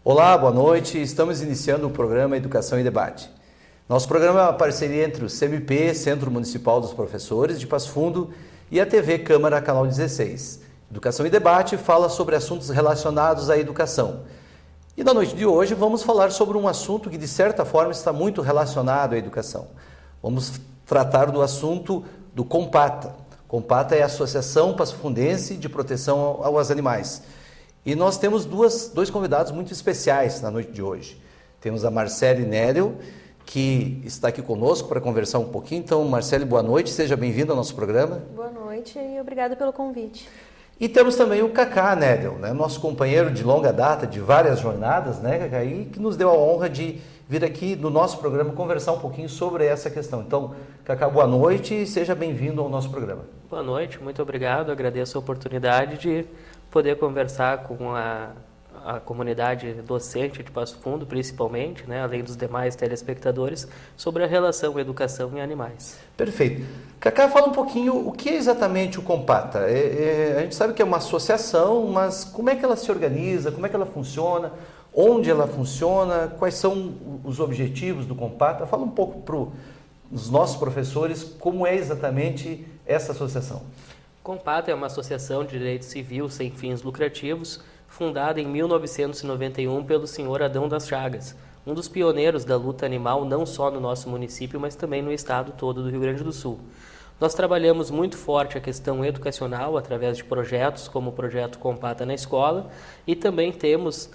Olá, boa noite. Estamos iniciando o programa Educação e Debate. Nosso programa é uma parceria entre o CMP, Centro Municipal dos Professores de Passo Fundo, e a TV Câmara, Canal 16. Educação e Debate fala sobre assuntos relacionados à educação. E na noite de hoje vamos falar sobre um assunto que de certa forma está muito relacionado à educação. Vamos tratar do assunto do Compata. Compata é a Associação Passofundense de Proteção aos Animais. E nós temos dois convidados muito especiais na noite de hoje. Temos a Marcele Nérel, que está aqui conosco para conversar um pouquinho. Então, Marcele, boa noite, seja bem-vindo ao nosso programa. Boa noite e obrigada pelo convite. E temos também o Cacá Nérel, né? Nosso companheiro de longa data, de várias jornadas, né, Cacá? E que nos deu a honra de vir aqui no nosso programa conversar um pouquinho sobre essa questão. Então, Cacá, boa noite e seja bem-vindo ao nosso programa. Boa noite, muito obrigado. Agradeço a oportunidade de poder conversar com a comunidade docente de Passo Fundo, principalmente, né, além dos demais telespectadores, sobre a relação educação e animais. Perfeito. Cacá, fala um pouquinho o que é exatamente o Compata. A gente sabe que é uma associação, mas como é que ela se organiza, como é que ela funciona, onde ela funciona, quais são os objetivos do Compata? Fala um pouco para os nossos professores como é exatamente essa associação. Compata é uma associação de direito civil sem fins lucrativos, fundada em 1991 pelo senhor Adão das Chagas, um dos pioneiros da luta animal não só no nosso município, mas também no estado todo do Rio Grande do Sul. Nós trabalhamos muito forte a questão educacional através de projetos como o projeto Compata na Escola e também temos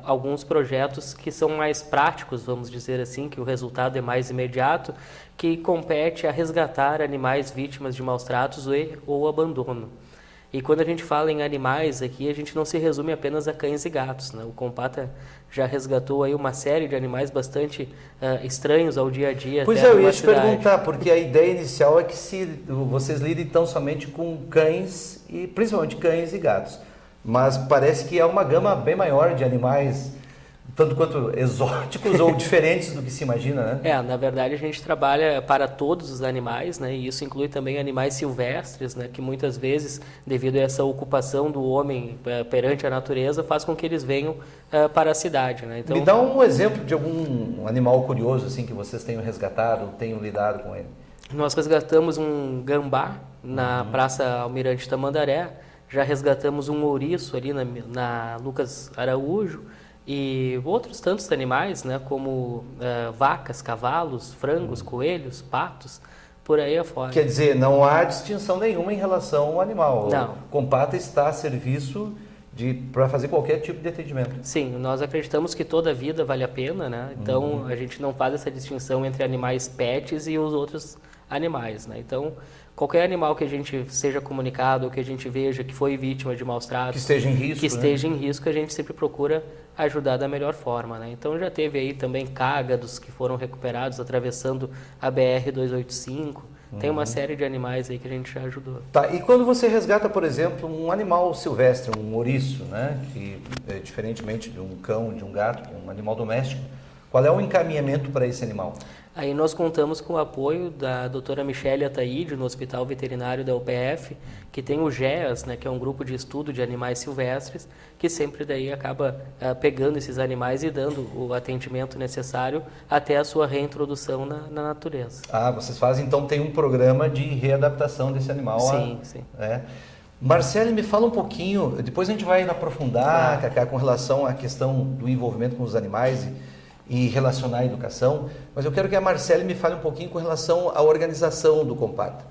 alguns projetos que são mais práticos, vamos dizer assim, que o resultado é mais imediato, que compete a resgatar animais vítimas de maus tratos ou abandono. E quando a gente fala em animais aqui, a gente não se resume apenas a cães e gatos, né? O Compata já resgatou aí uma série de animais bastante estranhos ao dia a dia. Pois é, eu ia te perguntar, porque a ideia inicial é que vocês lidem tão somente com cães, e principalmente cães e gatos. Mas parece que é uma gama bem maior de animais, tanto quanto exóticos ou diferentes do que se imagina, né? Na verdade a gente trabalha para todos os animais, né? E isso inclui também animais silvestres, né? Que muitas vezes, devido a essa ocupação do homem perante a natureza, faz com que eles venham para a cidade, né? Então, me dá um exemplo de algum animal curioso assim que vocês tenham resgatado, tenham lidado com ele. Nós resgatamos um gambá na Praça Almirante Tamandaré, já resgatamos um ouriço ali na Lucas Araújo, e outros tantos animais, né, como vacas, cavalos, frangos, coelhos, patos, por aí afora. Quer dizer, não há distinção nenhuma em relação ao animal. Não. O Compata está a serviço para fazer qualquer tipo de atendimento. Sim, nós acreditamos que toda vida vale a pena, né? Então a gente não faz essa distinção entre animais pets e os outros animais, né? Então qualquer animal que a gente seja comunicado ou que a gente veja que foi vítima de maus tratos, que esteja em risco, a gente sempre procura ajudar da melhor forma, né? Então já teve aí também cágados que foram recuperados atravessando a BR-285. Tem uma série de animais aí que a gente já ajudou. Tá, e quando você resgata, por exemplo, um animal silvestre, um ouriço, né, que diferentemente de um cão, de um gato, um animal doméstico, qual é o encaminhamento para esse animal? Aí nós contamos com o apoio da doutora Michele Ataíde, no Hospital Veterinário da UPF, que tem o GEAS, né, que é um grupo de estudo de animais silvestres, que sempre daí acaba pegando esses animais e dando o atendimento necessário até a sua reintrodução na natureza. Vocês fazem, então tem um programa de readaptação desse animal. Sim, sim. Marcele, me fala um pouquinho, depois a gente vai aprofundar, Cacá, com relação à questão do envolvimento com os animais e relacionar a educação, mas eu quero que a Marcele me fale um pouquinho com relação à organização do Compata.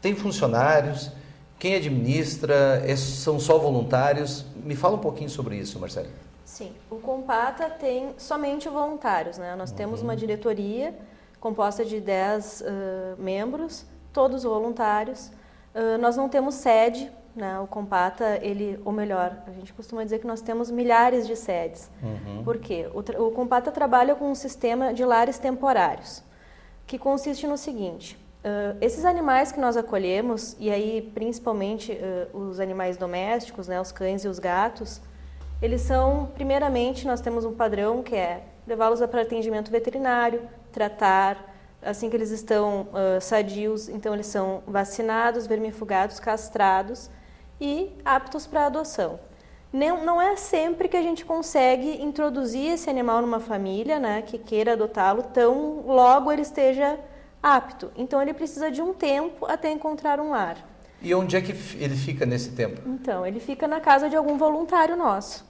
Tem funcionários? Quem administra? São só voluntários? Me fala um pouquinho sobre isso, Marcele. Sim, o Compata tem somente voluntários, né? Nós temos uma diretoria composta de 10 membros, todos voluntários. Nós não temos sede, né? O Compata, ou melhor, a gente costuma dizer que nós temos milhares de sedes. Por quê? O Compata trabalha com um sistema de lares temporários, que consiste no seguinte: esses animais que nós acolhemos, e aí principalmente os animais domésticos, né, os cães e os gatos, eles são, primeiramente, nós temos um padrão que é levá-los para atendimento veterinário, tratar. Assim que eles estão sadios, então eles são vacinados, vermifugados, castrados e aptos para adoção. Não é sempre que a gente consegue introduzir esse animal numa família, né, que queira adotá-lo, tão logo ele esteja apto. Então, ele precisa de um tempo até encontrar um lar. E onde é que ele fica nesse tempo? Então, ele fica na casa de algum voluntário nosso.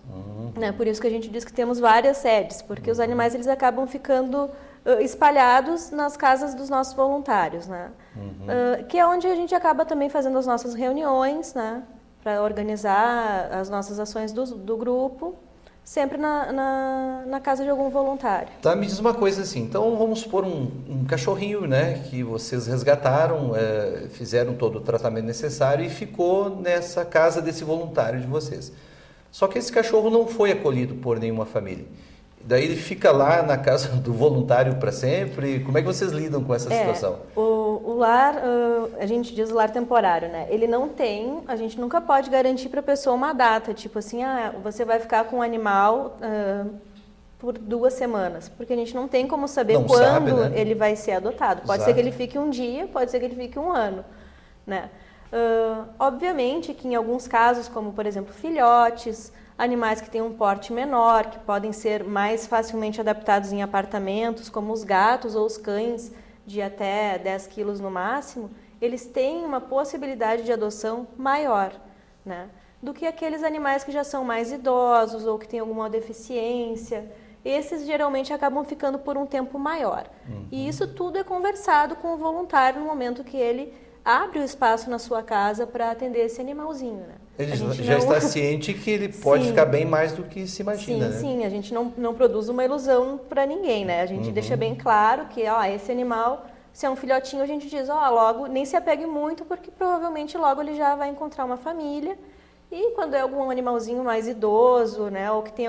Né? Por isso que a gente diz que temos várias sedes, porque os animais eles acabam ficando espalhados nas casas dos nossos voluntários, né? Que é onde a gente acaba também fazendo as nossas reuniões, né? Para organizar as nossas ações do grupo, sempre na casa de algum voluntário. Tá, me diz uma coisa assim, então vamos supor um cachorrinho, né, que vocês resgataram, fizeram todo o tratamento necessário e ficou nessa casa desse voluntário de vocês. Só que esse cachorro não foi acolhido por nenhuma família. Daí ele fica lá na casa do voluntário para sempre. Como é que vocês lidam com essa situação? O lar, a gente diz lar temporário, né? Ele não tem, a gente nunca pode garantir para a pessoa uma data, tipo assim, você vai ficar com o animal por 2 semanas, porque a gente não tem como saber Não quando sabe, né? ele vai ser adotado. Pode Exato. ser que ele fique um dia, pode ser que ele fique 1 ano, né? Obviamente que em alguns casos, como por exemplo filhotes, animais que têm um porte menor, que podem ser mais facilmente adaptados em apartamentos, como os gatos ou os cães de até 10 quilos no máximo, eles têm uma possibilidade de adoção maior, né, do que aqueles animais que já são mais idosos ou que têm alguma deficiência. Esses geralmente acabam ficando por um tempo maior. E isso tudo é conversado com o voluntário no momento que ele abre o espaço na sua casa para atender esse animalzinho, né? Ele já está ciente que ele pode Sim. ficar bem mais do que se imagina, né? Sim, a gente não produz uma ilusão para ninguém, né? A gente deixa bem claro que, esse animal, se é um filhotinho, a gente diz, logo, nem se apegue muito, porque provavelmente logo ele já vai encontrar uma família. E quando é algum animalzinho mais idoso, né, ou que tem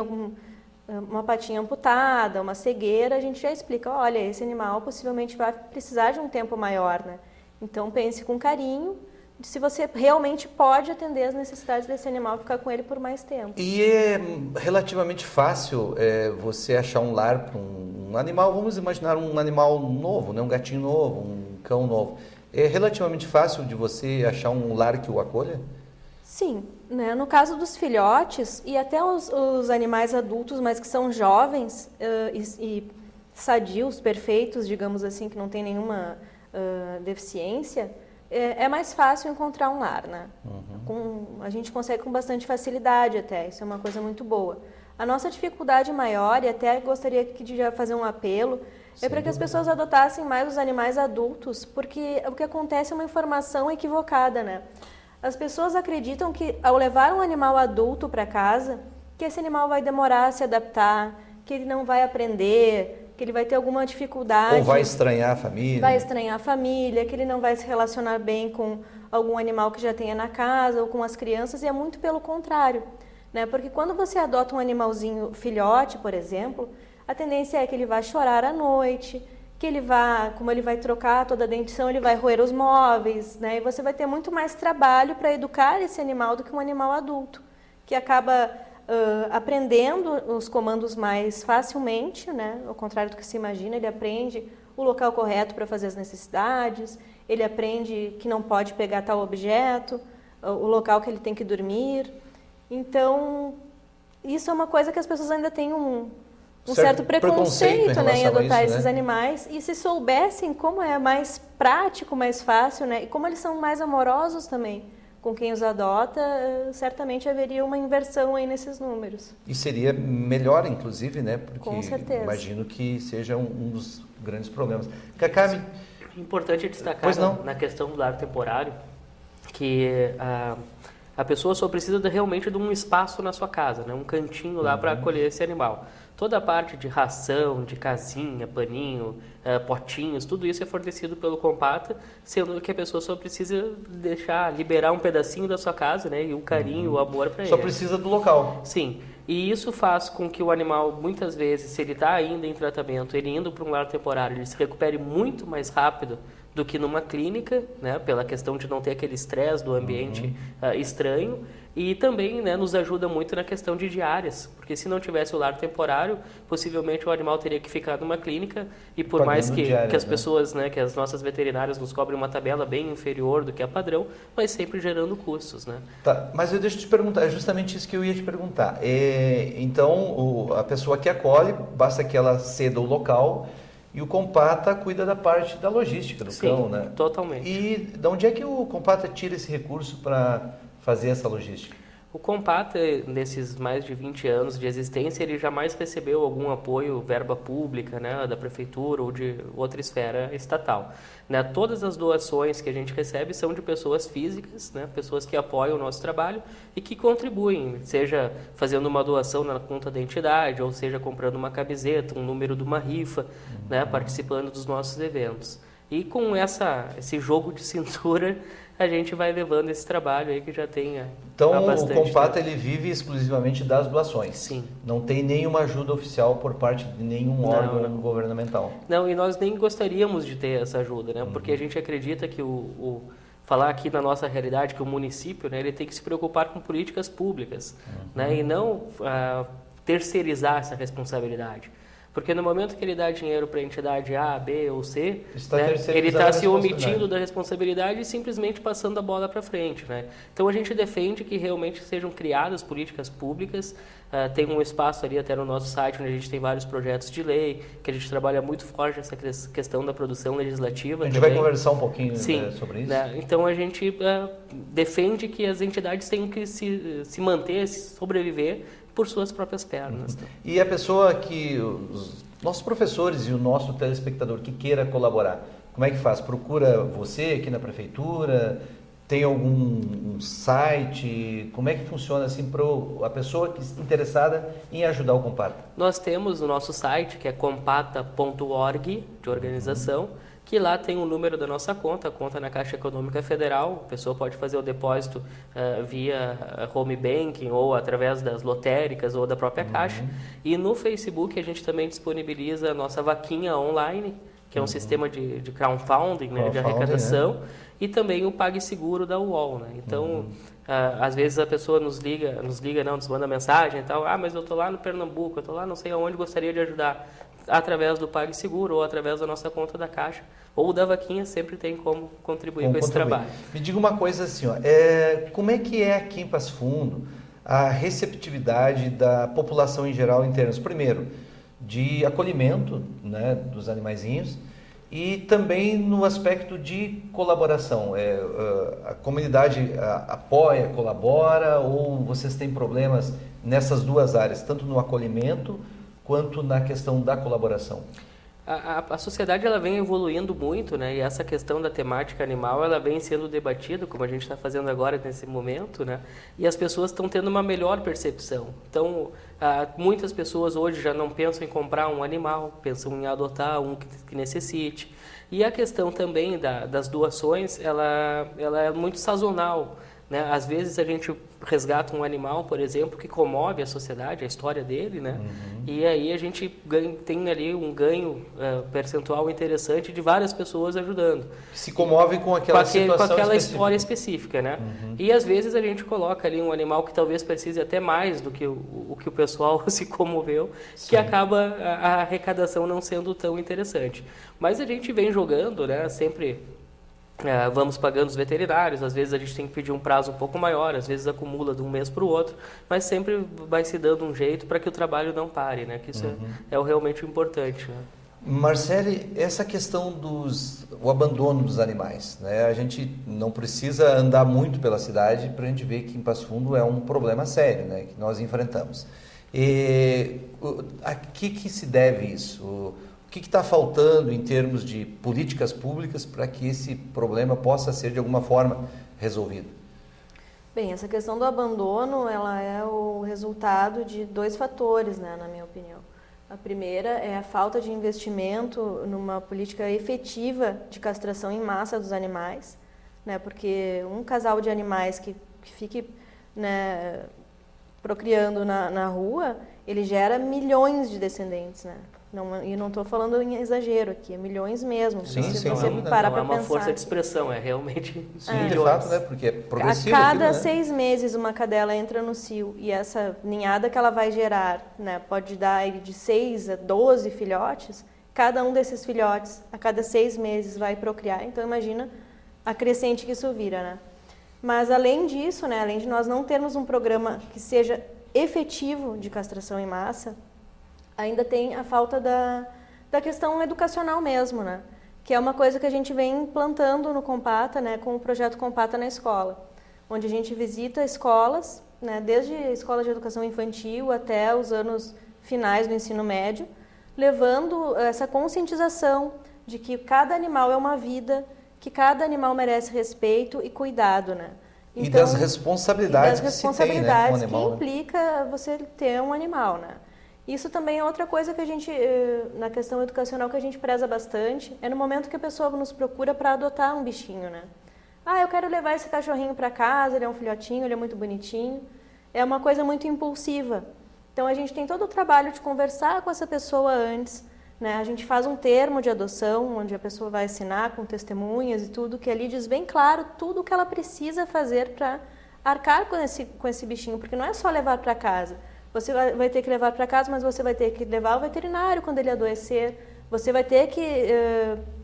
uma patinha amputada, uma cegueira, a gente já explica, olha, esse animal possivelmente vai precisar de um tempo maior, né? Então pense com carinho se você realmente pode atender as necessidades desse animal e ficar com ele por mais tempo. E é relativamente fácil você achar um lar para um animal, vamos imaginar um animal novo, né? Um gatinho novo, um cão novo. É relativamente fácil de você achar um lar que o acolha? Sim, né? No caso dos filhotes e até os animais adultos, mas que são jovens e sadios, perfeitos, digamos assim, que não tem nenhuma deficiência, é mais fácil encontrar um lar, né? A gente consegue com bastante facilidade até, isso é uma coisa muito boa. A nossa dificuldade maior, e até gostaria de já fazer um apelo, é para que as pessoas adotassem mais os animais adultos, porque o que acontece é uma informação equivocada, né? As pessoas acreditam que ao levar um animal adulto para casa, que esse animal vai demorar a se adaptar, que ele não vai aprender, que ele vai ter alguma dificuldade. Ou vai estranhar a família. Vai estranhar a família, que ele não vai se relacionar bem com algum animal que já tenha na casa ou com as crianças, e é muito pelo contrário, né? Porque quando você adota um animalzinho filhote, por exemplo, a tendência é que ele vai chorar à noite, que como ele vai trocar toda a dentição, ele vai roer os móveis, né? E você vai ter muito mais trabalho para educar esse animal do que um animal adulto, que acaba aprendendo os comandos mais facilmente, né? Ao contrário do que se imagina, ele aprende o local correto para fazer as necessidades, ele aprende que não pode pegar tal objeto, o local que ele tem que dormir. Então, isso é uma coisa que as pessoas ainda têm um certo preconceito, né, em adotar esses animais, e se soubessem como é mais prático, mais fácil, né, e como eles são mais amorosos também com quem os adota, certamente haveria uma inversão aí nesses números. E seria melhor, inclusive, né? Porque com certeza. Imagino que seja um dos grandes problemas. Cacá, Importante destacar na questão do lar temporário que a pessoa só precisa realmente de um espaço na sua casa, né? Um cantinho lá para acolher esse animal. Toda a parte de ração, de casinha, paninho, potinhos, tudo isso é fornecido pelo Compata, sendo que a pessoa só precisa liberar um pedacinho da sua casa, né? E o carinho, o amor para ele. Só precisa do local. Sim. E isso faz com que o animal, muitas vezes, se ele está ainda em tratamento, ele indo para um lar temporário, ele se recupere muito mais rápido do que numa clínica, né? Pela questão de não ter aquele estresse do ambiente estranho. E também, né, nos ajuda muito na questão de diárias, porque se não tivesse o lar temporário, possivelmente o animal teria que ficar numa clínica e por mais que as pessoas, né, que as nossas veterinárias nos cobrem uma tabela bem inferior do que a padrão, mas sempre gerando custos, né? Tá, mas eu deixo te perguntar, é justamente isso que eu ia te perguntar. Então, a pessoa que acolhe, basta que ela ceda o local e o Compata cuida da parte da logística do cão, né? Totalmente. E de onde é que o Compata tira esse recurso para fazer essa logística? O Compata, nesses mais de 20 anos de existência, ele jamais recebeu algum apoio, verba pública, né, da prefeitura ou de outra esfera estatal. Né, todas as doações que a gente recebe são de pessoas físicas, né, pessoas que apoiam o nosso trabalho e que contribuem, seja fazendo uma doação na conta da entidade, ou seja comprando uma camiseta, um número de uma rifa, né, participando dos nossos eventos. E com esse jogo de cintura, a gente vai levando esse trabalho aí que já tem Então, há o Compata tempo. ele vive exclusivamente das doações? Sim. Não tem nenhuma ajuda oficial por parte de nenhum órgão governamental? Não, e nós nem gostaríamos de ter essa ajuda, né? Porque a gente acredita que falar aqui na nossa realidade, que o município, né, ele tem que se preocupar com políticas públicas, né? E não terceirizar essa responsabilidade. Porque no momento que ele dá dinheiro para a entidade A, B ou C, né, ele está se omitindo da responsabilidade e simplesmente passando a bola para frente. Né? Então a gente defende que realmente sejam criadas políticas públicas. Tem um espaço ali até no nosso site onde a gente tem vários projetos de lei, que a gente trabalha muito forte essa questão da produção legislativa. A gente também vai conversar um pouquinho sobre isso? Né? Então a gente defende que as entidades tenham que se manter, se sobreviver por suas próprias pernas. E a pessoa os nossos professores e o nosso telespectador que queira colaborar, como é que faz? Procura você aqui na prefeitura? Tem algum site? Como é que funciona assim para a pessoa que está interessada em ajudar o Compata? Nós temos o nosso site, que é compata.org, de organização, que lá tem o número da nossa conta, a conta na Caixa Econômica Federal. A pessoa pode fazer o depósito via home banking ou através das lotéricas ou da própria Caixa. E no Facebook a gente também disponibiliza a nossa vaquinha online, que é um sistema de crowdfunding, né, de arrecadação, né? E também o PagSeguro da UOL. Né? Então, às vezes a pessoa nos manda mensagem e tal, mas eu estou lá no Pernambuco, eu estou lá não sei aonde, gostaria de ajudar. Através do PagSeguro ou através da nossa conta da Caixa ou da vaquinha, sempre tem como contribuir com esse trabalho. Me diga uma coisa assim, como é que é aqui em Passo Fundo a receptividade da população em geral em termos, primeiro, de acolhimento, né, dos animaizinhos e também no aspecto de colaboração? A comunidade apoia, colabora ou vocês têm problemas nessas duas áreas, tanto no acolhimento quanto na questão da colaboração? A sociedade ela vem evoluindo muito, né? E essa questão da temática animal ela vem sendo debatida, como a gente está fazendo agora nesse momento, né? E as pessoas estão tendo uma melhor percepção. Então, muitas pessoas hoje já não pensam em comprar um animal, pensam em adotar um que necessite. E a questão também das doações, ela é muito sazonal. Né? Às vezes a gente resgata um animal, por exemplo, que comove a sociedade, a história dele, né? E aí a gente tem ali um ganho percentual interessante de várias pessoas ajudando. Se comove com aquela situação com aquela específica. História específica, né? E às vezes a gente coloca ali um animal que talvez precise até mais do que o que o pessoal se comoveu, que acaba a arrecadação não sendo tão interessante. Mas a gente vem jogando, né? Sempre... vamos pagando os veterinários, às vezes a gente tem que pedir um prazo um pouco maior, às vezes acumula de um mês para o outro, mas sempre vai se dando um jeito para que o trabalho não pare, né? Que isso é realmente o importante. Né? Marcele, essa questão o abandono dos animais, né? A gente não precisa andar muito pela cidade para a gente ver que em Passo Fundo é um problema sério, né? Que nós enfrentamos. A que se deve isso? O que está faltando em termos de políticas públicas para que esse problema possa ser de alguma forma resolvido? Bem, essa questão do abandono, ela é o resultado de dois fatores, né, na minha opinião. A primeira é a falta de investimento numa política efetiva de castração em massa dos animais, né, porque um casal de animais que fique, né, procriando na rua, ele gera milhões de descendentes, né? E não estou falando em exagero aqui, é milhões mesmo. Sim, se sim, você não, parar Não para é uma pensar. força de expressão, é realmente Sim, de milhões. fato, né? Porque é progressivo. A cada aquilo, né? 6 meses uma cadela entra no cio e essa ninhada que ela vai gerar, né, pode dar aí de 6 a 12 filhotes. Cada um desses filhotes, a cada 6 meses, vai procriar. Então, imagina a crescente que isso vira, né? Mas, além disso, né, além de nós não termos um programa que seja efetivo de castração em massa, ainda tem a falta da questão educacional mesmo, né? Que é uma coisa que a gente vem implantando no Compata, né, com o projeto Compata na Escola, onde a gente visita escolas, né, desde a escola de educação infantil até os anos finais do ensino médio, levando essa conscientização de que cada animal é uma vida, que cada animal merece respeito e cuidado, né? Então, e das responsabilidades que se tem, né, com o animal, que implica você ter um animal, né? Isso também é outra coisa que a gente, na questão educacional, que a gente preza bastante, é no momento que a pessoa nos procura para adotar um bichinho, né? Ah, eu quero levar esse cachorrinho para casa, ele é um filhotinho, ele é muito bonitinho. É uma coisa muito impulsiva. Então, a gente tem todo o trabalho de conversar com essa pessoa antes, né? A gente faz um termo de adoção, onde a pessoa vai assinar com testemunhas e tudo, que ali diz bem claro tudo o que ela precisa fazer para arcar com esse bichinho, porque não é só levar para casa. Você vai ter que levar para casa, mas você vai ter que levar ao veterinário quando ele adoecer. Você vai ter que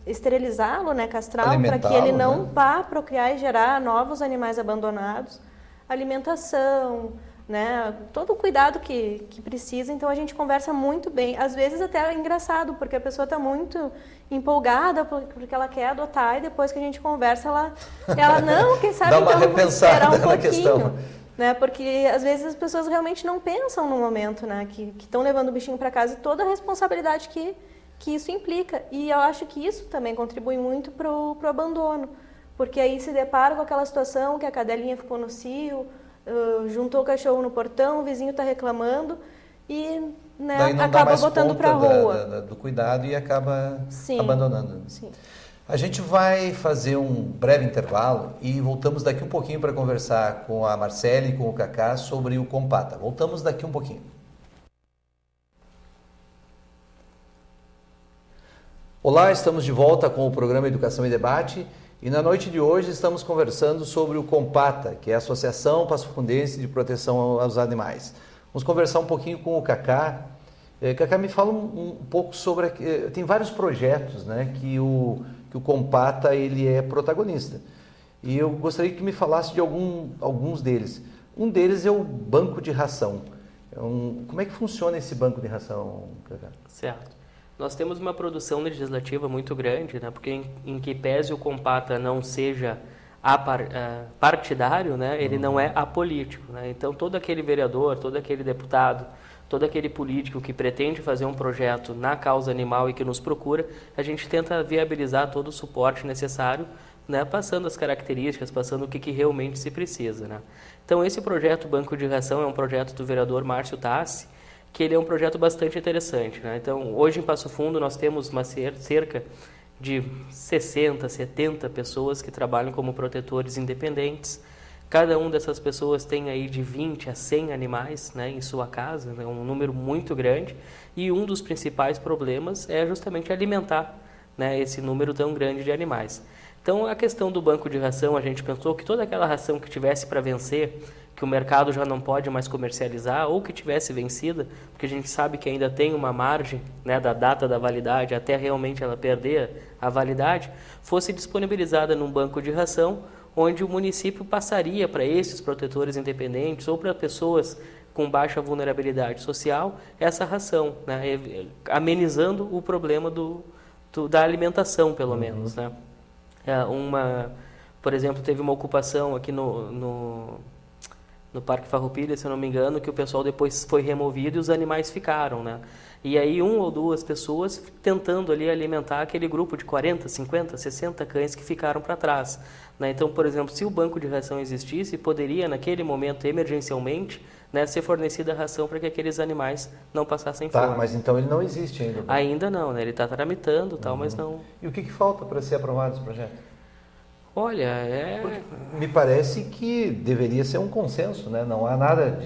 esterilizá-lo, né, castrá-lo, para que ele não vá procriar e gerar novos animais abandonados. Alimentação, né, todo o cuidado que precisa. Então, a gente conversa muito bem. Às vezes até é engraçado, porque a pessoa está muito empolgada porque ela quer adotar e depois que a gente conversa, ela não, quem sabe então eu vou esperar um pouquinho. Né? Porque às vezes as pessoas realmente não pensam no momento, né? Que estão levando o bichinho para casa e toda a responsabilidade que isso implica. E eu acho que isso também contribui muito para o abandono, porque aí se depara com aquela situação que a cadelinha ficou no cio, juntou o cachorro no portão, o vizinho está reclamando e, né, acaba botando para a rua. Do cuidado e acaba abandonando. Sim. A gente vai fazer um breve intervalo e voltamos daqui um pouquinho para conversar com a Marcele e com o Cacá sobre o Compata. Voltamos daqui um pouquinho. Olá, estamos de volta com o programa Educação e Debate e na noite de hoje estamos conversando sobre o Compata, que é a Associação Passo-Fundense de Proteção aos Animais. Vamos conversar um pouquinho com o Cacá. Cacá, me fala um pouco sobre... Tem vários projetos, né, que o Compata ele é protagonista. E eu gostaria que me falasse de alguns deles. Um deles é o banco de ração. Como é que funciona esse banco de ração, Cacá? Certo. Nós temos uma produção legislativa muito grande, né, porque em que pese o Compata não seja partidário, né, ele não é apolítico. Né? Então, todo aquele vereador, todo aquele deputado, todo aquele político que pretende fazer um projeto na causa animal e que nos procura, a gente tenta viabilizar todo o suporte necessário, né, passando as características, passando o que realmente se precisa. Né? Então, esse projeto Banco de Ração é um projeto do vereador Márcio Tassi, que ele é um projeto bastante interessante. Né? Então, hoje em Passo Fundo nós temos cerca de 60, 70 pessoas que trabalham como protetores independentes. Cada uma dessas pessoas tem aí de 20 a 100 animais, né, em sua casa, né, um número muito grande, e um dos principais problemas é justamente alimentar, né, esse número tão grande de animais. Então, a questão do banco de ração, a gente pensou que toda aquela ração que tivesse para vencer, que o mercado já não pode mais comercializar, ou que tivesse vencida, porque a gente sabe que ainda tem uma margem, né, da data da validade até realmente ela perder a validade, fosse disponibilizada num banco de ração, onde o município passaria para esses protetores independentes ou para pessoas com baixa vulnerabilidade social essa ração, né, amenizando o problema da alimentação, pelo menos. Né. Por exemplo, teve uma ocupação aqui no Parque Farroupilha, se eu não me engano, que o pessoal depois foi removido e os animais ficaram, né? E aí 1 ou 2 pessoas tentando ali alimentar aquele grupo de 40, 50, 60 cães que ficaram para trás. Né? Então, por exemplo, se o banco de ração existisse, poderia, naquele momento, emergencialmente, né, ser fornecida a ração para que aqueles animais não passassem fome. Tá, mas então ele não existe ainda? Né? Ainda não, né? Ele está tramitando, tal, mas não... E o que falta para ser aprovado esse projeto? Olha, Porque me parece que deveria ser um consenso, né? Não há nada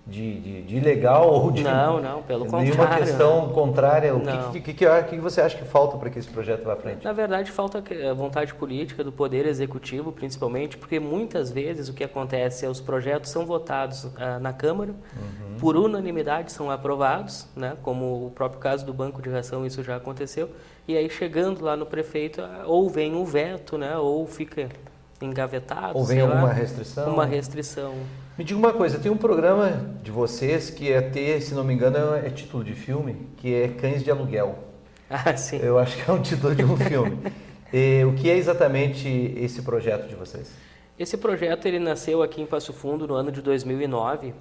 de ilegal ou de... Não, pelo contrário. Nenhuma questão contrária. Não. O que você acha que falta para que esse projeto vá à frente? Na verdade, falta a vontade política do Poder Executivo, principalmente, porque muitas vezes o que acontece é os projetos são votados na Câmara, por unanimidade são aprovados, né, como o próprio caso do Banco de Ração, isso já aconteceu, e aí chegando lá no prefeito, ou vem um veto, né, ou fica engavetado. Ou vem alguma restrição? Uma restrição. Me diga uma coisa, tem um programa de vocês que é ter, se não me engano, é título de filme, que é Cães de Aluguel. Ah, sim. Eu acho que é um título de um filme. O que é exatamente esse projeto de vocês? Esse projeto ele nasceu aqui em Passo Fundo no ano de 2009.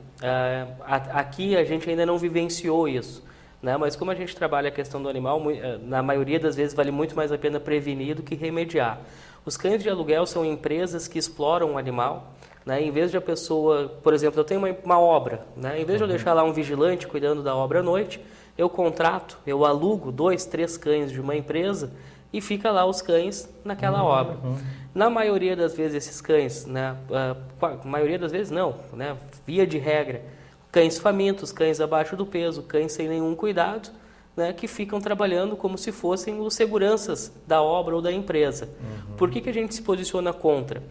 Aqui a gente ainda não vivenciou isso, né? Mas como a gente trabalha a questão do animal, na maioria das vezes vale muito mais a pena prevenir do que remediar. Os cães de aluguel são empresas que exploram o animal, né? Em vez de a pessoa, por exemplo, eu tenho uma obra, né? Em vez de eu deixar lá um vigilante cuidando da obra à noite, eu contrato, eu alugo 2, 3 cães de uma empresa e fica lá os cães naquela obra. Na maioria das vezes esses cães, né? Maioria das vezes não, né? Via de regra, cães famintos, cães abaixo do peso, cães sem nenhum cuidado, né, que ficam trabalhando como se fossem os seguranças da obra ou da empresa. Por que a gente se posiciona contra?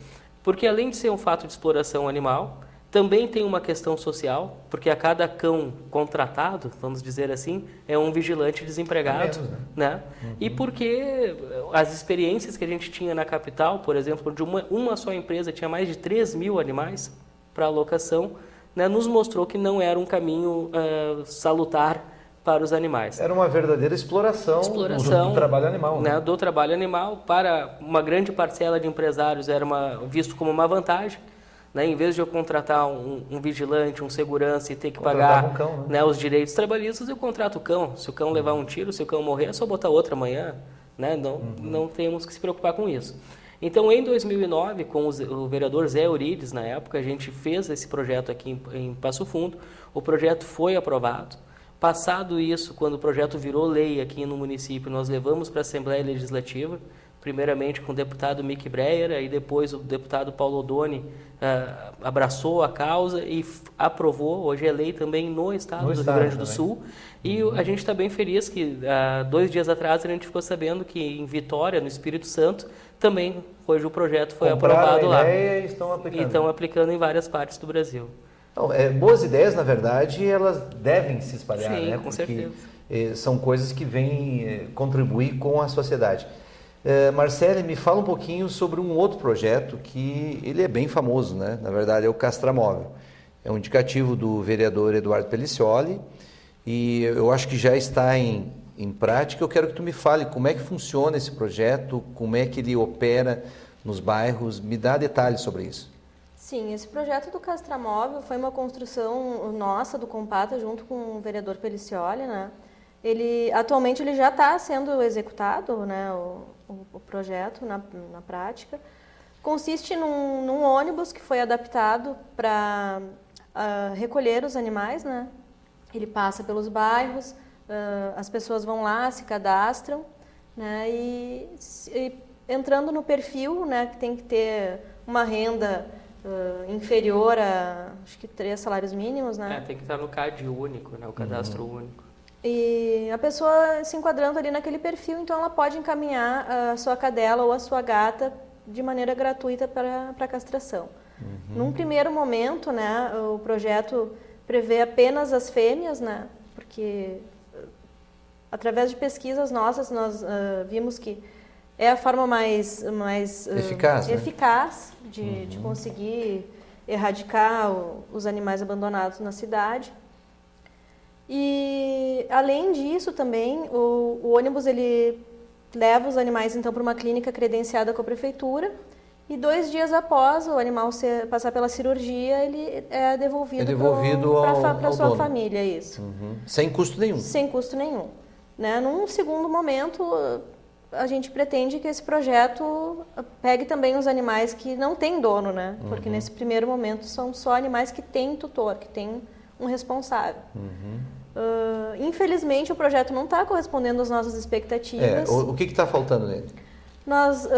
Porque além de ser um fato de exploração animal, também tem uma questão social, porque a cada cão contratado, vamos dizer assim, é um vigilante desempregado, né? E porque as experiências que a gente tinha na capital, por exemplo, de uma só empresa tinha mais de 3 mil animais para alocação, né, nos mostrou que não era um caminho salutar para os animais. Era uma verdadeira exploração do trabalho animal. Né, do trabalho animal. Para uma grande parcela de empresários era visto como uma vantagem. Né, em vez de eu contratar um vigilante, um segurança e ter que pagar um cão, né, os direitos trabalhistas, eu contrato o cão. Se o cão levar um tiro, se o cão morrer, é só botar outro amanhã. Né? Não temos que se preocupar com isso. Então, em 2009, com o vereador Zé Eurides, na época, a gente fez esse projeto aqui em Passo Fundo. O projeto foi aprovado. Passado isso, quando o projeto virou lei aqui no município, nós levamos para a Assembleia Legislativa, primeiramente com o deputado Mick Breyer, aí depois o deputado Paulo Odoni abraçou a causa e aprovou, hoje é lei também no estado do Rio Grande do Sul. E a gente está bem feliz que 2 dias atrás a gente ficou sabendo que em Vitória, no Espírito Santo, também hoje o projeto foi aprovado lá. E estão aplicando. E estão aplicando em várias partes do Brasil. Então, boas ideias, na verdade, elas devem se espalhar, Sim, né? com Porque certeza. São coisas que vêm contribuir com a sociedade. Marcele, me fala um pouquinho sobre um outro projeto que ele é bem famoso, né? Na verdade, é o Castramóvel. É um indicativo do vereador Eduardo Pelicioli e eu acho que já está em prática. Eu quero que tu me fale como é que funciona esse projeto, como é que ele opera nos bairros. Me dá detalhes sobre isso. Sim, esse projeto do Castramóvel foi uma construção nossa, do Compata, junto com o vereador Pelicioli, né? Atualmente ele já está sendo executado, né, o projeto na prática. Consiste num ônibus que foi adaptado para recolher os animais, né? Ele passa pelos bairros, as pessoas vão lá, se cadastram, né? E entrando no perfil, né, que tem que ter uma renda inferior a, acho que 3 salários mínimos, né? Tem que estar no CAD único, né, o cadastro único. E a pessoa se enquadrando ali naquele perfil, então ela pode encaminhar a sua cadela ou a sua gata de maneira gratuita para a castração. Num primeiro momento, né, o projeto prevê apenas as fêmeas, né, porque através de pesquisas nossas nós vimos que é a forma mais eficaz de conseguir erradicar os animais abandonados na cidade. E, além disso, também, o ônibus ele leva os animais então para uma clínica credenciada com a prefeitura e 2 dias após o animal passar pela cirurgia, ele é devolvido para a sua família. Isso. Sem custo nenhum. Sem custo nenhum. Né? Num segundo momento, a gente pretende que esse projeto pegue também os animais que não têm dono, né? Porque nesse primeiro momento são só animais que têm tutor, que têm um responsável. Infelizmente, o projeto não está correspondendo às nossas expectativas. O que está faltando nele? Nós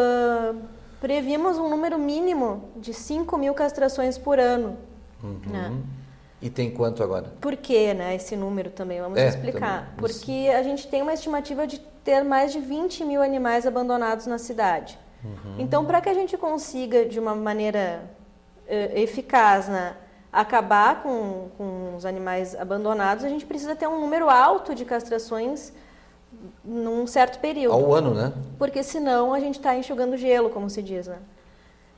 previmos um número mínimo de 5.000 castrações por ano. Né? E tem quanto agora? Por que, né, esse número também? Vamos explicar. Também. Porque a gente tem uma estimativa de ter mais de 20 mil animais abandonados na cidade. Então, para que a gente consiga, de uma maneira eficaz, né, acabar com os animais abandonados, a gente precisa ter um número alto de castrações num certo período. Ao ano, né? Porque senão a gente está enxugando gelo, como se diz, né?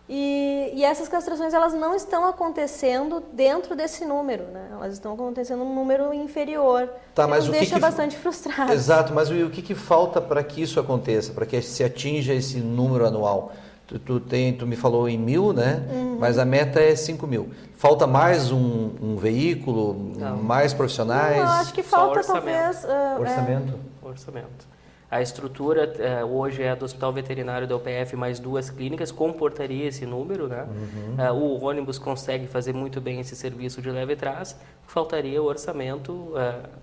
E essas castrações, elas não estão acontecendo dentro desse número, né? Elas estão acontecendo num número inferior. Tá, mas nos deixa bastante frustrados. Exato, mas o que falta para que isso aconteça, para que se atinja esse número anual? Tu me falou em 1.000, né? Mas a meta é 5.000. Falta mais um veículo, mais profissionais? Não, acho que falta talvez... Orçamento. A estrutura hoje é do Hospital Veterinário da UPF mais 2 clínicas, comportaria esse número, né? O ônibus consegue fazer muito bem esse serviço de leve trás, faltaria o orçamento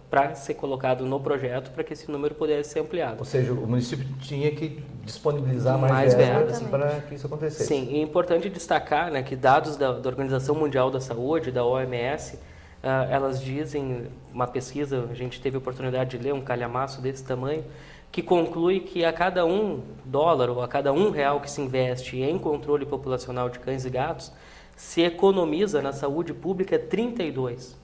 para ser colocado no projeto para que esse número pudesse ser ampliado. Ou seja, o município tinha que disponibilizar mais verbas para que isso acontecesse. Sim, e é importante destacar, né, que dados da Organização Mundial da Saúde, da OMS, elas dizem, uma pesquisa, a gente teve a oportunidade de ler um calhamaço desse tamanho, que conclui que a cada $1 ou a cada R$1 que se investe em controle populacional de cães e gatos, se economiza na saúde pública 32.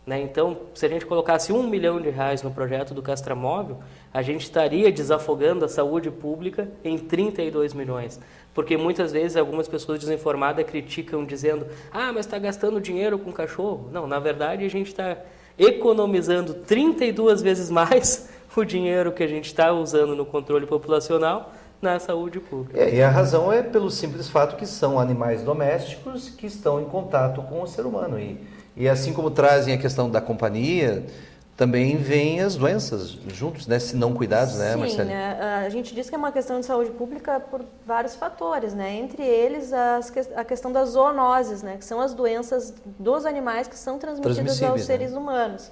Né? Então, se a gente colocasse R$1 milhão no projeto do Castramóvel, a gente estaria desafogando a saúde pública em 32 milhões. Porque muitas vezes algumas pessoas desinformadas criticam dizendo mas está gastando dinheiro com cachorro. Não, na verdade a gente está economizando 32 vezes mais o dinheiro que a gente está usando no controle populacional na saúde pública. E a razão é pelo simples fato que são animais domésticos que estão em contato com o ser humano. E assim como trazem a questão da companhia, também vêm as doenças juntos, né? Se não cuidados, né, Marcelo? Sim, né? A gente diz que é uma questão de saúde pública por vários fatores, né? Entre eles a questão das zoonoses, né? Que são as doenças dos animais que são transmitidas aos seres humanos.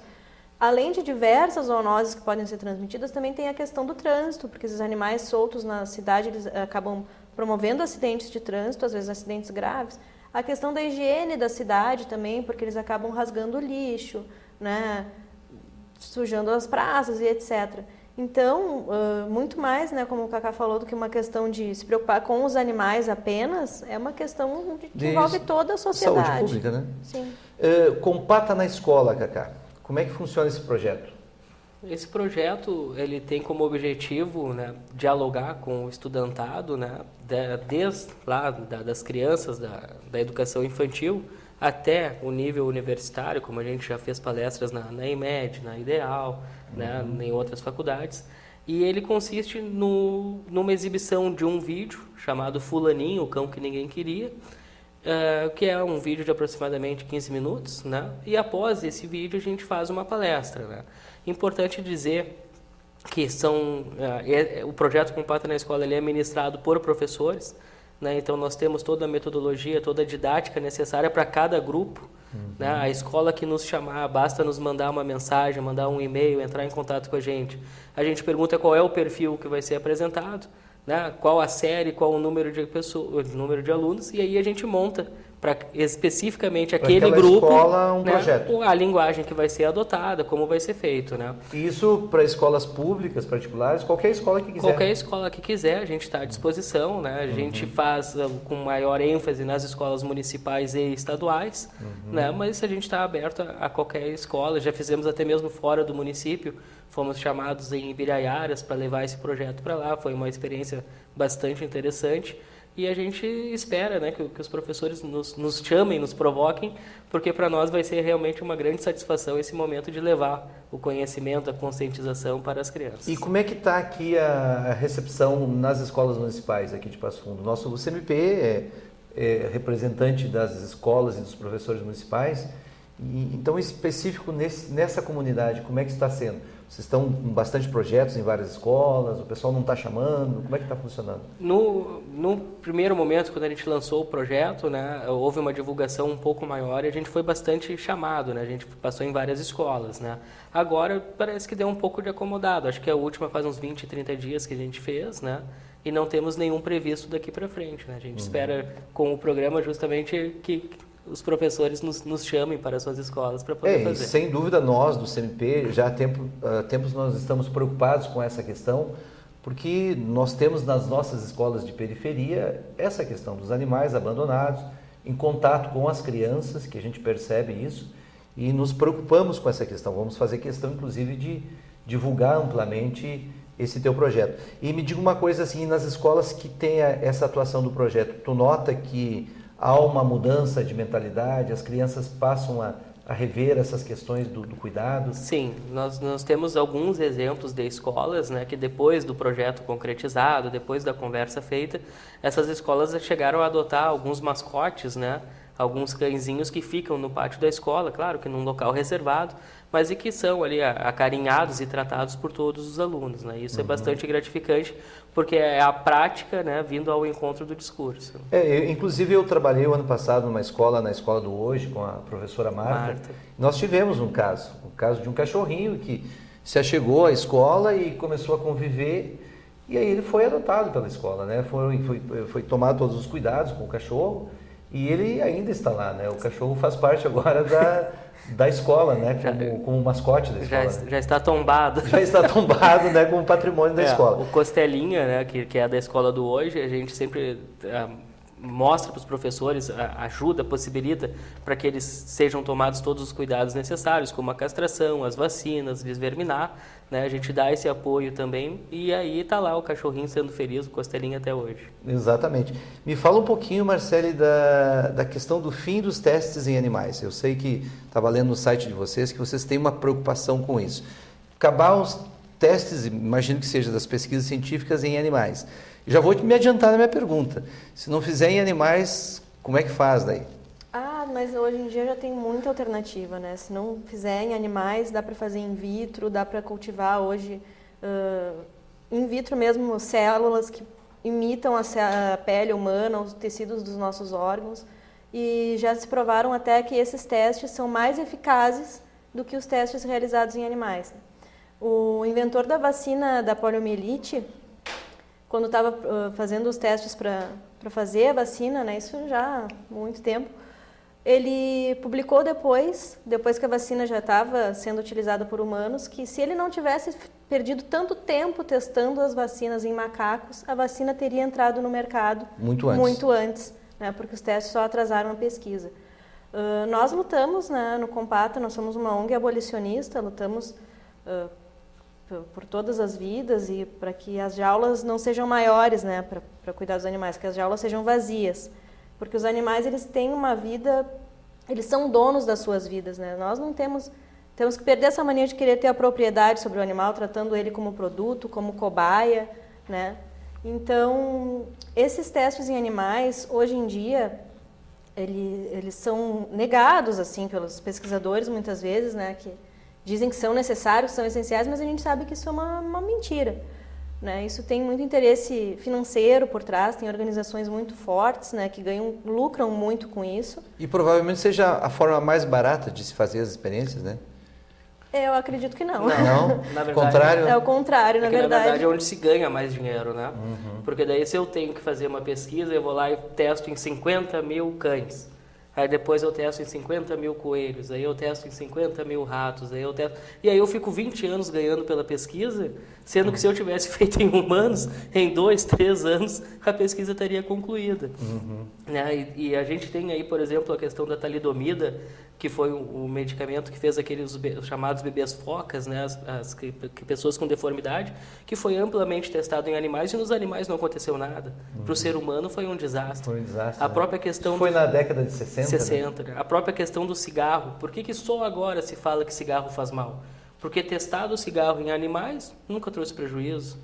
Além de diversas zoonoses que podem ser transmitidas, também tem a questão do trânsito, porque esses animais soltos na cidade, eles acabam promovendo acidentes de trânsito, às vezes acidentes graves. A questão da higiene da cidade também, porque eles acabam rasgando o lixo, né, sujando as praças e etc. Então, muito mais, né, como o Cacá falou, do que uma questão de se preocupar com os animais apenas, é uma questão que envolve toda a sociedade. Saúde pública, né? Sim. Compata na escola, Cacá. Como é que funciona esse projeto? Esse projeto ele tem como objetivo, né, dialogar com o estudantado, né, desde lá das crianças da educação infantil até o nível universitário, como a gente já fez palestras na IMED, na Ideal, né, em outras faculdades. E ele consiste numa exibição de um vídeo chamado Fulaninho, o Cão que Ninguém Queria, que é um vídeo de aproximadamente 15 minutos, né? E após esse vídeo a gente faz uma palestra, né? Importante dizer que o projeto Compata na Escola ele é ministrado por professores, né? Então nós temos toda a metodologia, toda a didática necessária para cada grupo. Né? A escola que nos chamar, basta nos mandar uma mensagem, mandar um e-mail, entrar em contato com a gente. A gente pergunta qual é o perfil que vai ser apresentado, né? Qual a série, qual o número de pessoas, o número de alunos, e aí a gente monta para especificamente aquele grupo, escola, né, projeto. a linguagem que vai ser adotada, como vai ser feito, né? Isso para escolas públicas, particulares, qualquer escola que quiser. Qualquer escola que quiser, a gente está à disposição, né? A gente faz com maior ênfase nas escolas municipais e estaduais, né? Mas a gente está aberto a qualquer escola, já fizemos até mesmo fora do município, fomos chamados em Ibiraiaras para levar esse projeto para lá, foi uma experiência bastante interessante. E a gente espera, né, que os professores nos chamem, nos provoquem, porque para nós vai ser realmente uma grande satisfação esse momento de levar o conhecimento, a conscientização para as crianças. E como é que está aqui a recepção nas escolas municipais aqui de Passo Fundo? O CMP é representante das escolas e dos professores municipais. Então, em específico nessa comunidade, como é que está sendo? Vocês estão com bastante projetos em várias escolas? O pessoal não está chamando? Como é que está funcionando? No primeiro momento, quando a gente lançou o projeto, né, houve uma divulgação um pouco maior e a gente foi bastante chamado, né, a gente passou em várias escolas. Né. Agora parece que deu um pouco de acomodado, acho que a última faz uns 20, 30 dias que a gente fez, né, e não temos nenhum previsto daqui para frente. Né. A gente espera com o programa justamente que os professores nos chamem para as suas escolas para poder fazer. Sem dúvida nós do CMP, já há tempos nós estamos preocupados com essa questão, porque nós temos nas nossas escolas de periferia essa questão dos animais abandonados, em contato com as crianças, que a gente percebe isso, e nos preocupamos com essa questão. Vamos fazer questão, inclusive, de divulgar amplamente esse teu projeto. E me diga uma coisa assim, nas escolas que tem essa atuação do projeto, tu nota que há uma mudança de mentalidade, as crianças passam a rever essas questões do cuidado? Sim, nós temos alguns exemplos de escolas, né, que depois do projeto concretizado, depois da conversa feita, essas escolas chegaram a adotar alguns mascotes, né, alguns cãezinhos que ficam no pátio da escola, claro que num local reservado, mas e que são ali acarinhados e tratados por todos os alunos, né? Isso é bastante gratificante, porque é a prática, né, vindo ao encontro do discurso. Inclusive eu trabalhei o ano passado na escola do Hoje, com a professora Marta. Nós tivemos um caso de um cachorrinho que se achegou à escola e começou a conviver, e aí ele foi adotado pela escola, né? Foi tomado todos os cuidados com o cachorro, e ele ainda está lá, né? O cachorro faz parte agora da escola, né? Como mascote da escola. Já está tombado. Já está tombado, né? Como patrimônio da escola. O Costelinha, né? Que é da escola do Hoje, a gente sempre mostra para os professores, ajuda, possibilita para que eles sejam tomados todos os cuidados necessários, como a castração, as vacinas, desverminar, né? A gente dá esse apoio também, e aí está lá o cachorrinho sendo feliz, o Costelinha até hoje. Exatamente. Me fala um pouquinho, Marcele, da questão do fim dos testes em animais. Eu sei que estava lendo no site de vocês que vocês têm uma preocupação com isso. Acabar os testes, imagino que seja das pesquisas científicas em animais. Já vou me adiantar na minha pergunta. Se não fizer em animais, como é que faz daí? Mas hoje em dia já tem muita alternativa, né? Se não fizer em animais, dá para fazer in vitro, dá para cultivar hoje in vitro mesmo células que imitam a pele humana, os tecidos dos nossos órgãos, e já se provaram até que esses testes são mais eficazes do que os testes realizados em animais. O inventor da vacina da poliomielite, quando estava fazendo os testes para fazer a vacina, né, isso já há muito tempo, ele publicou depois que a vacina já estava sendo utilizada por humanos, que se ele não tivesse perdido tanto tempo testando as vacinas em macacos, a vacina teria entrado no mercado muito antes, né, porque os testes só atrasaram a pesquisa. Nós lutamos, né, no Compata, nós somos uma ONG abolicionista, lutamos por todas as vidas e para que as jaulas não sejam maiores, né, para cuidar dos animais, que as jaulas sejam vazias. Porque os animais, eles têm uma vida, eles são donos das suas vidas, né? Nós não temos que perder essa mania de querer ter a propriedade sobre o animal, tratando ele como produto, como cobaia, né? Então, esses testes em animais, hoje em dia, eles são negados, assim, pelos pesquisadores, muitas vezes, né? Que dizem que são necessários, que são essenciais, mas a gente sabe que isso é uma mentira. Né? Isso tem muito interesse financeiro por trás, tem organizações muito fortes, né, que lucram muito com isso. E provavelmente seja a forma mais barata de se fazer as experiências, né? Eu acredito que não. Não? Na verdade, contrário? É o contrário, na verdade. Na verdade é onde se ganha mais dinheiro, né? Porque daí se eu tenho que fazer uma pesquisa, eu vou lá e testo em 50 mil cães. Aí depois eu testo em 50 mil coelhos, aí eu testo em 50 mil ratos, aí eu testo... E aí eu fico 20 anos ganhando pela pesquisa, sendo que se eu tivesse feito em humanos, em 2, 3 anos, a pesquisa estaria concluída. Né? E a gente tem aí, por exemplo, a questão da talidomida, que foi o medicamento que fez aqueles chamados bebês focas, né? Pessoas com deformidade, que foi amplamente testado em animais e nos animais não aconteceu nada. Para o ser humano foi um desastre. Foi um desastre. A própria questão foi na década de 60. Né? A própria questão do cigarro. Por que só agora se fala que cigarro faz mal? Porque testado o cigarro em animais nunca trouxe prejuízo.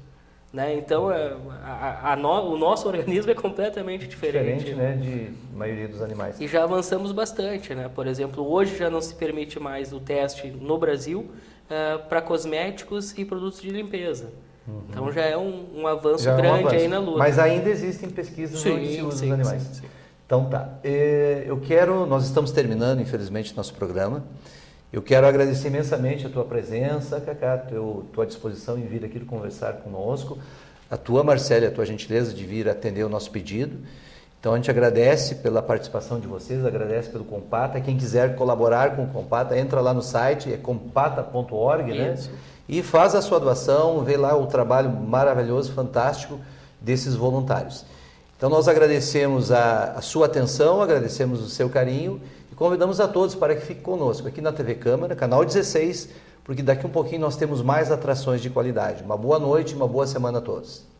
Né? Então, o nosso organismo é completamente diferente. Diferente, né, de maioria dos animais. E já avançamos bastante. Né? Por exemplo, hoje já não se permite mais o teste no Brasil para cosméticos e produtos de limpeza. Então já é um avanço grande aí na luta. Mas ainda existem pesquisas onde se usa os animais. Sim. Então tá. Nós estamos terminando, infelizmente, nosso programa. Eu quero agradecer imensamente a tua presença, Cacá, tua disposição em vir aqui conversar conosco, a tua, Marcele, a tua gentileza de vir atender o nosso pedido. Então a gente agradece pela participação de vocês, agradece pelo Compata. Quem quiser colaborar com o Compata, entra lá no site, é compata.org, né? E faz a sua doação, vê lá o trabalho maravilhoso, fantástico desses voluntários. Então nós agradecemos a sua atenção, agradecemos o seu carinho e convidamos a todos para que fiquem conosco aqui na TV Câmara, canal 16, porque daqui um pouquinho nós temos mais atrações de qualidade. Uma boa noite, uma boa semana a todos.